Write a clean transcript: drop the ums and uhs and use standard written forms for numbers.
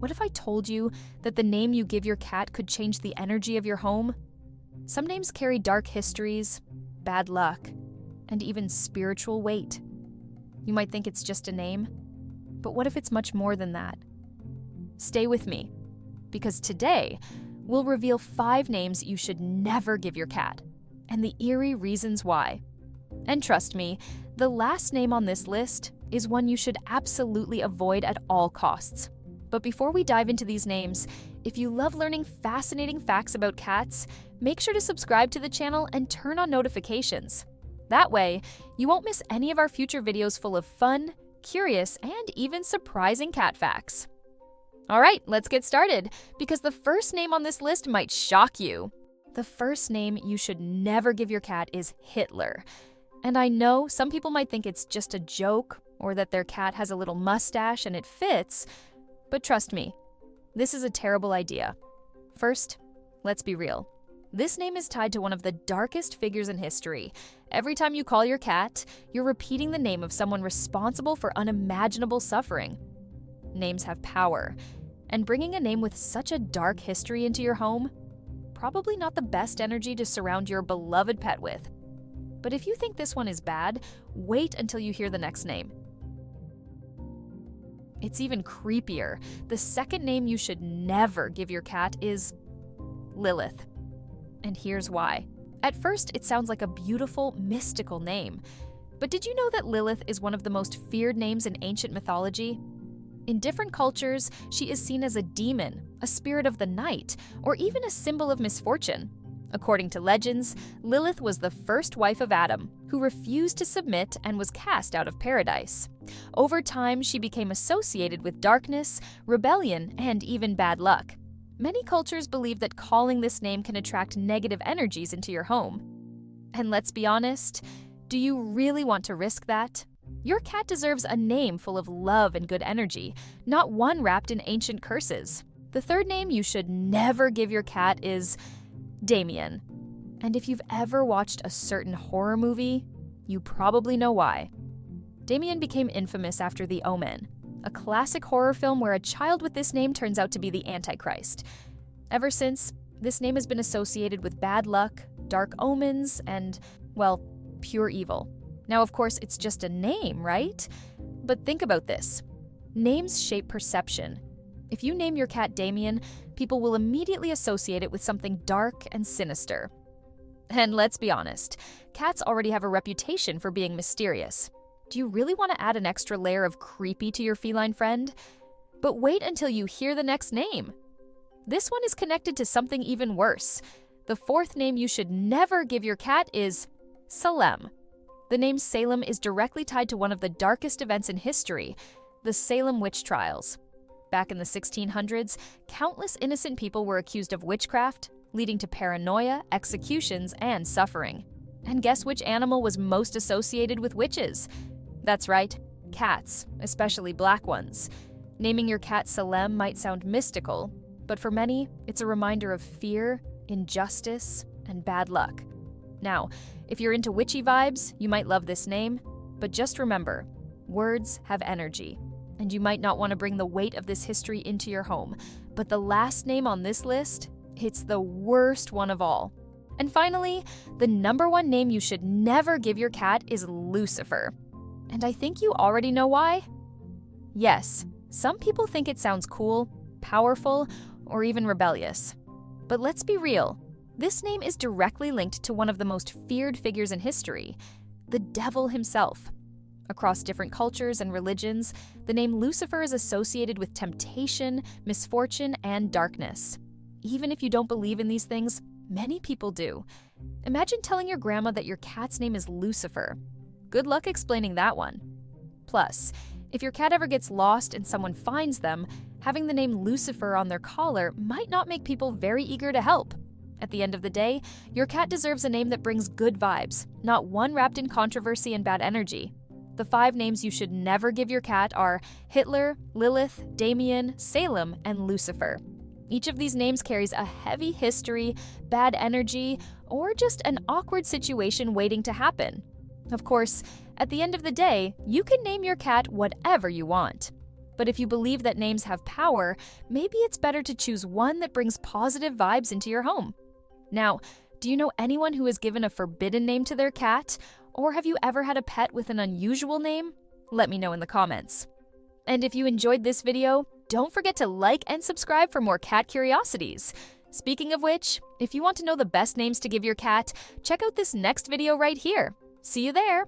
What if I told you that the name you give your cat could change the energy of your home? Some names carry dark histories, bad luck, and even spiritual weight. You might think it's just a name, but what if it's much more than that? Stay with me, because today we'll reveal 5 names you should never give your cat, and the eerie reasons why. And trust me, the last name on this list is one you should absolutely avoid at all costs. But before we dive into these names, if you love learning fascinating facts about cats, make sure to subscribe to the channel and turn on notifications. That way, you won't miss any of our future videos full of fun, curious, and even surprising cat facts. All right, let's get started, because the first name on this list might shock you. The first name you should never give your cat is Hitler. And I know some people might think it's just a joke, or that their cat has a little mustache and it fits, but trust me, this is a terrible idea. First, let's be real. This name is tied to one of the darkest figures in history. Every time you call your cat, you're repeating the name of someone responsible for unimaginable suffering. Names have power, and bringing a name with such a dark history into your home, probably not the best energy to surround your beloved pet with. But if you think this one is bad, wait until you hear the next name. It's even creepier. The second name you should never give your cat is Lilith. And here's why. At first, it sounds like a beautiful, mystical name. But did you know that Lilith is one of the most feared names in ancient mythology? In different cultures, she is seen as a demon, a spirit of the night, or even a symbol of misfortune. According to legends, Lilith was the first wife of Adam, who refused to submit and was cast out of paradise. Over time, she became associated with darkness, rebellion, and even bad luck. Many cultures believe that calling this name can attract negative energies into your home. And let's be honest, do you really want to risk that? Your cat deserves a name full of love and good energy, not one wrapped in ancient curses. The third name you should never give your cat is Damian. And if you've ever watched a certain horror movie, you probably know why. Damian became infamous after The Omen, a classic horror film where a child with this name turns out to be the Antichrist. Ever since, this name has been associated with bad luck, dark omens, and, well, pure evil. Now, of course, it's just a name, right? But think about this. Names shape perception. If you name your cat Damian, people will immediately associate it with something dark and sinister. And let's be honest, cats already have a reputation for being mysterious. Do you really want to add an extra layer of creepy to your feline friend? But wait until you hear the next name. This one is connected to something even worse. The fourth name you should never give your cat is Salem. The name Salem is directly tied to one of the darkest events in history, the Salem witch trials. Back in the 1600s, countless innocent people were accused of witchcraft, leading to paranoia, executions, and suffering. And guess which animal was most associated with witches? That's right, cats, especially black ones. Naming your cat Salem might sound mystical, but for many, it's a reminder of fear, injustice, and bad luck. Now, if you're into witchy vibes, you might love this name, but just remember, words have energy. And you might not want to bring the weight of this history into your home. But the last name on this list, it's the worst one of all. And finally, the number one name you should never give your cat is Lucifer. And I think you already know why. Yes, some people think it sounds cool, powerful, or even rebellious. But let's be real, this name is directly linked to one of the most feared figures in history, the devil himself. Across different cultures and religions, the name Lucifer is associated with temptation, misfortune, and darkness. Even if you don't believe in these things, many people do. Imagine telling your grandma that your cat's name is Lucifer. Good luck explaining that one. Plus, if your cat ever gets lost and someone finds them, having the name Lucifer on their collar might not make people very eager to help. At the end of the day, your cat deserves a name that brings good vibes, not one wrapped in controversy and bad energy. The 5 names you should never give your cat are Hitler, Lilith, Damian, Salem, and Lucifer. Each of these names carries a heavy history, bad energy, or just an awkward situation waiting to happen. Of course, at the end of the day, you can name your cat whatever you want. But if you believe that names have power, maybe it's better to choose one that brings positive vibes into your home. Now, do you know anyone who has given a forbidden name to their cat? Or have you ever had a pet with an unusual name? Let me know in the comments. And if you enjoyed this video, don't forget to like and subscribe for more cat curiosities. Speaking of which, if you want to know the best names to give your cat, check out this next video right here. See you there!